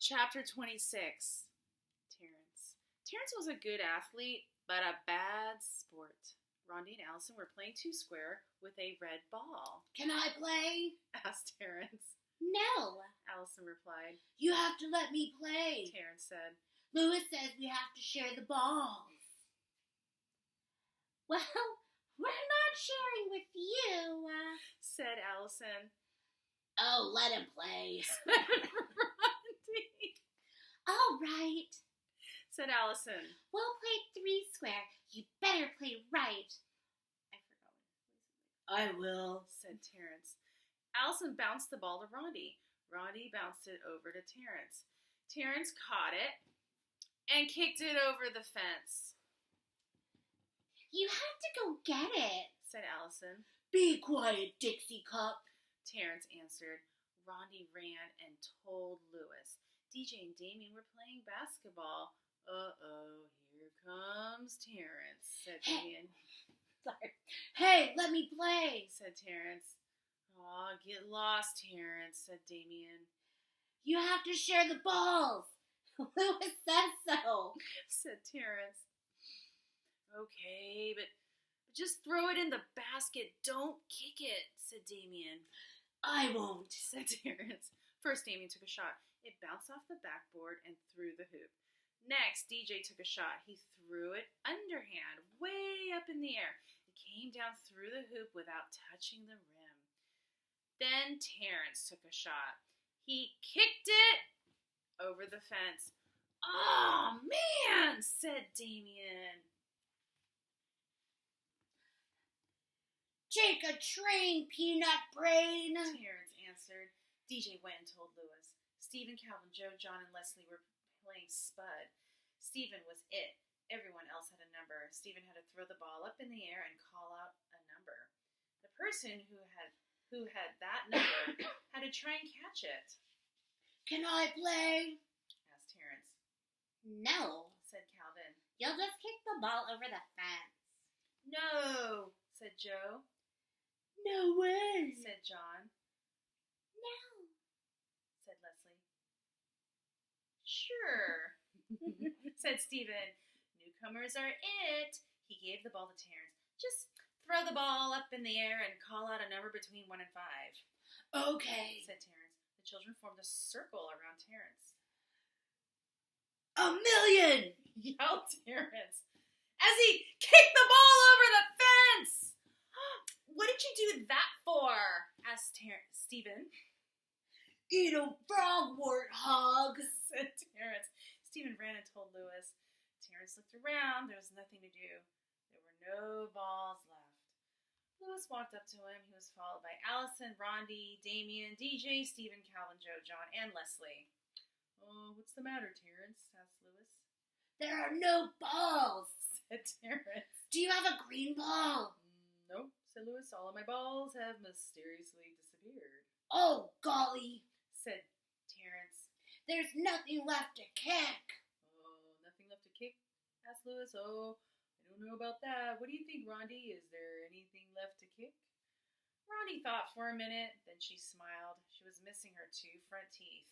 Chapter 26. Terrence was a good athlete, but a bad sport. Rondi and Allison were playing two-square with a red ball. Can I play? Asked Terrence. No. Allison replied. You have to let me play. Terrence said. Lewis says we have to share the balls. Well, we're not sharing with you, said Allison. Oh, let him play. Rondi. All right, said Allison. We'll play three square. You better play right. I forgot what it was. I will, said Terrence. Allison bounced the ball to Rondi. Rondi bounced it over to Terrence. Terrence caught it and kicked it over the fence. You have to go get it, said Allison. Be quiet, Dixie Cup, Terrence answered. Rondi ran and told Lewis. DJ and Damien were playing basketball. Uh-oh, here comes Terrence, said Damien. Sorry. Hey, let me play, said Terrence. Aw, get lost, Terrence, said Damien. You have to share the balls. Lewis says so, said Terrence. Okay, but just throw it in the basket. Don't kick it, said Damien. I won't, said Terrence. First, Damien took a shot. It bounced off the backboard and through the hoop. Next, DJ took a shot. He threw it underhand, way up in the air. It came down through the hoop without touching the rim. Then Terrence took a shot. He kicked it over the fence. Oh, man, said Damien. Take a train, peanut brain, Terrence answered. DJ went and told Lewis. Stephen, Calvin, Joe, John, and Leslie were playing Spud. Stephen was it. Everyone else had a number. Stephen had to throw the ball up in the air and call out a number. The person who had that number had to try and catch it. Can I play? Asked Terrence. No, said Calvin. You'll just kick the ball over the fence. No, said Joe. No way, said John. No, said Leslie. Sure, said Stephen. Newcomers are it. He gave the ball to Terrence. Just throw the ball up in the air and call out a number between 1 and 5. Okay, said Terrence. The children formed a circle around Terrence. 1,000,000! yelled Terrence as he kicked the ball over the fence. What did you do that for? asked Stephen. Eat a frog, warthog, said Terrence. Stephen ran and told Lewis. Terrence looked around. There was nothing to do. There were no balls left. Lewis walked up to him. He was followed by Allison, Rondi, Damien, DJ, Stephen, Calvin, Joe, John, and Leslie. Oh, what's the matter, Terrence? asked Lewis. There are no balls, said Terrence. Do you have a green ball? Nope, said Lewis. All of my balls have mysteriously disappeared. Oh, golly, said Terrence. There's nothing left to kick. Oh, nothing left to kick? asked Lewis. Oh, I don't know about that. What do you think, Rondi? Is there anything left to kick? Rondi thought for a minute, then she smiled. She was missing her 2 front teeth.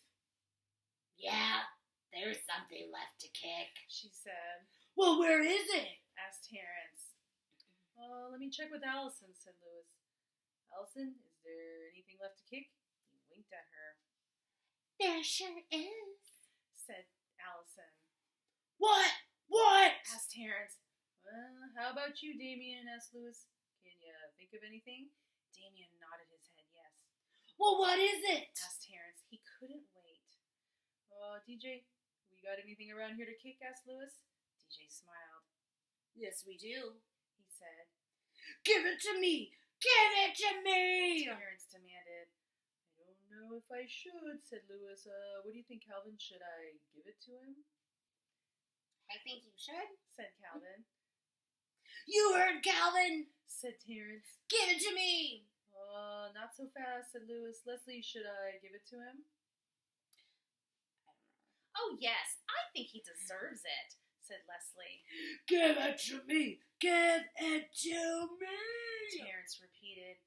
Yeah, there's something left to kick, she said. Well, where is it? asked Terrence. Oh, let me check with Allison, said Lewis. Allison, is there anything left to kick? He winked at her. There sure is, said Allison. What? asked Terrence. Well, how about you, Damien? asked Lewis. Can you think of anything? Damien nodded his head yes. Well, what is it? asked Terrence. He couldn't wait. DJ, we got anything around here to kick? asked Lewis. DJ smiled. Yes, we do, he said. Give it to me! Give it to me! Terrence demanded. I don't know if I should, said Lewis. What do you think, Calvin? Should I give it to him? I think you should, said Calvin. You heard, Calvin, said Terrence. Give it to me! Not so fast, said Lewis. Leslie, should I give it to him? Oh, yes, I think he deserves it, said Leslie. Give it to me! Give it to me! Terrence repeated.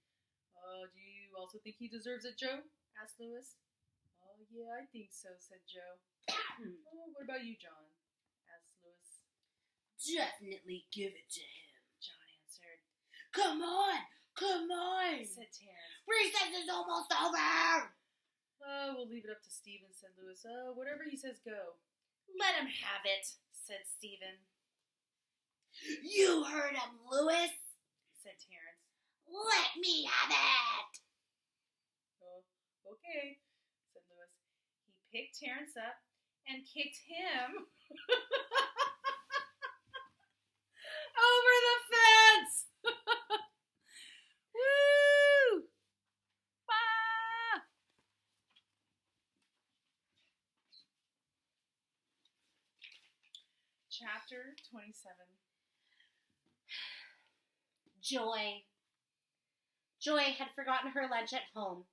Do you also think he deserves it, Joe? asked Lewis. Yeah, I think so, said Joe. What about you, John? Asked Louis. Definitely give it to him, John answered. Come on, Said Terrence. Recess is almost over. We'll leave it up to Stephen, said Louis. Whatever he says, go. Let him have it, said Stephen. You heard him, Louis, said Terrence. Let me have it. Oh, okay, said Louis. He picked Terrence up and kicked him over the fence. Woo! Ah! Chapter 27. Joy. Joy had forgotten her lunch at home.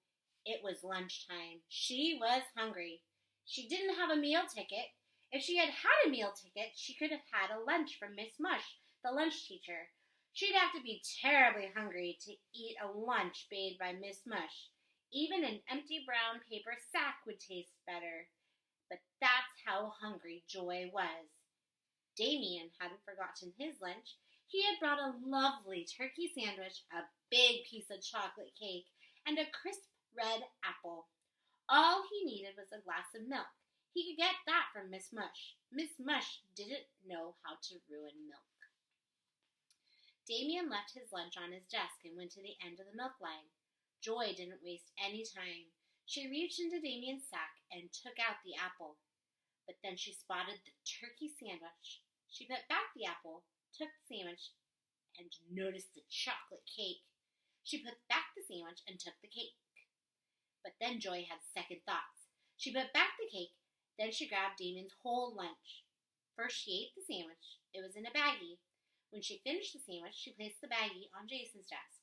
It was lunchtime. She was hungry. She didn't have a meal ticket. If she had had a meal ticket, she could have had a lunch from Miss Mush, the lunch teacher. She'd have to be terribly hungry to eat a lunch made by Miss Mush. Even an empty brown paper sack would taste better. But that's how hungry Joy was. Damien hadn't forgotten his lunch. He had brought a lovely turkey sandwich, a big piece of chocolate cake, and a crisp red apple. All he needed was a glass of milk. He could get that from Miss Mush. Miss Mush didn't know how to ruin milk. Damien left his lunch on his desk and went to the end of the milk line. Joy didn't waste any time. She reached into Damien's sack and took out the apple. But then she spotted the turkey sandwich. She put back the apple, took the sandwich, and noticed the chocolate cake. She put back the sandwich and took the cake. But then Joy had second thoughts. She put back the cake, then she grabbed Damien's whole lunch. First she ate the sandwich. It was in a baggie. When she finished the sandwich, she placed the baggie on Jason's desk.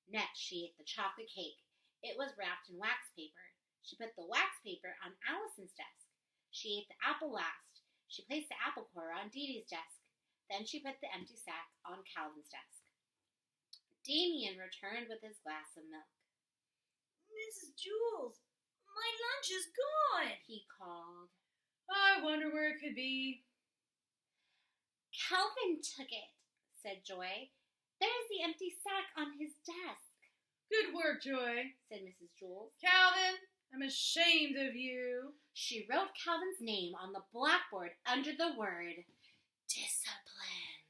Next, she ate the chocolate cake. It was wrapped in wax paper. She put the wax paper on Allison's desk. She ate the apple last. She placed the apple core on Dee Dee's desk. Then she put the empty sack on Calvin's desk. Damien returned with his glass of milk. Mrs. Jules, my lunch is gone, he called. I wonder where it could be. Calvin took it, said Joy. There's the empty sack on his desk. Good work, Joy, said Mrs. Jules. Calvin, I'm ashamed of you. She wrote Calvin's name on the blackboard under the word discipline.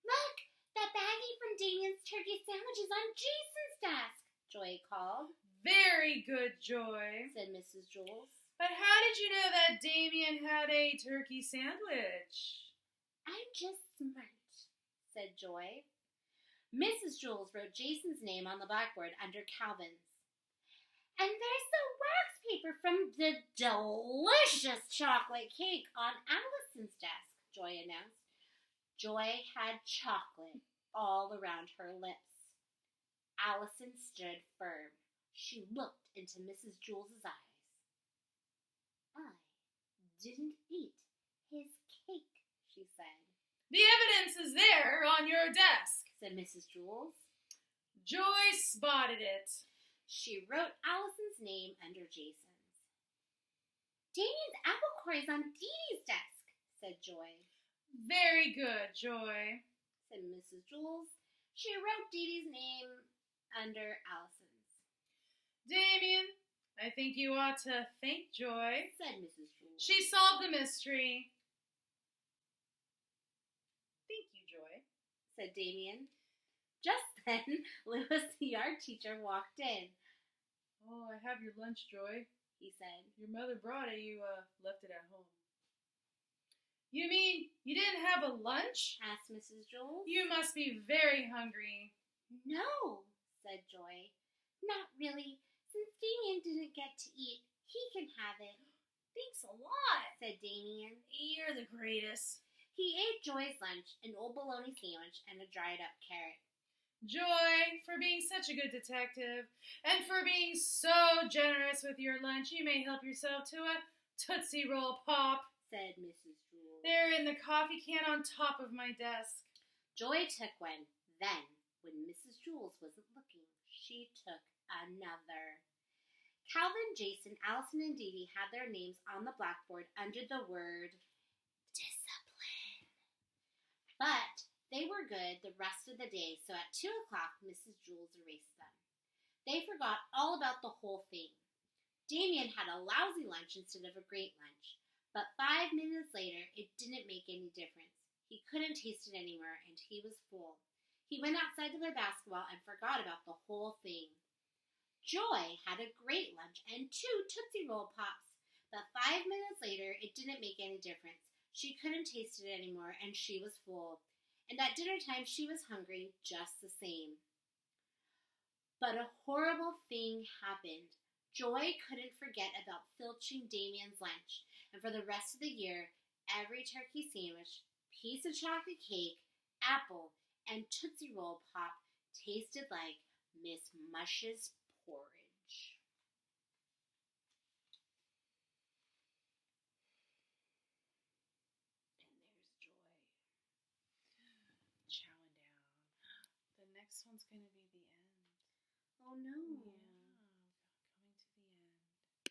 Look, that baggie from Damien's turkey sandwich is on Jason's desk, Joy called. Very good, Joy, said Mrs. Jules. But how did you know that Damien had a turkey sandwich? I'm just smart, said Joy. Mrs. Jules wrote Jason's name on the blackboard under Calvin's. And there's the wax paper from the delicious chocolate cake on Allison's desk, Joy announced. Joy had chocolate all around her lips. Allison stood firm. She looked into Mrs. Jules's eyes. I didn't eat his cake, she said. The evidence is there on your desk, said Mrs. Jules. Joy spotted it. She wrote Allison's name under Jason's. Damien's apple core is on Dee Dee's desk, said Joy. Very good, Joy, said Mrs. Jules. She wrote Dee Dee's name under Allison's. Damien, I think you ought to thank Joy, said Mrs. Jules. She solved the mystery. Thank you, Joy, said Damien. Just then, Louis, the art teacher, walked in. Oh, I have your lunch, Joy, he said. Your mother brought it. You left it at home. You mean you didn't have a lunch? Asked Mrs. Jules. You must be very hungry. No, said Joy. Not really. Since Damien didn't get to eat, he can have it. Thanks a lot, said Damien. You're the greatest. He ate Joy's lunch, an old bologna sandwich, and a dried-up carrot. Joy, for being such a good detective, and for being so generous with your lunch, you may help yourself to a Tootsie Roll Pop, said Mrs. Jules. They're in the coffee can on top of my desk. Joy took one. Then, when Mrs. Jules wasn't looking, she took another. Calvin, Jason, Allison, and Dee Dee had their names on the blackboard under the word discipline. But they were good the rest of the day, so at 2 o'clock, Mrs. Jules erased them. They forgot all about the whole thing. Damien had a lousy lunch instead of a great lunch, but 5 minutes later, it didn't make any difference. He couldn't taste it anymore, and he was full. He went outside to play basketball and forgot about the whole thing. Joy had a great lunch and 2 Tootsie Roll Pops, but 5 minutes later, it didn't make any difference. She couldn't taste it anymore, and she was full. And at dinner time, she was hungry just the same. But a horrible thing happened. Joy couldn't forget about filching Damien's lunch, and for the rest of the year, every turkey sandwich, piece of chocolate cake, apple, and Tootsie Roll Pop tasted like Miss Mush's porridge. And there's Joy chowing down. The next one's going to be the end.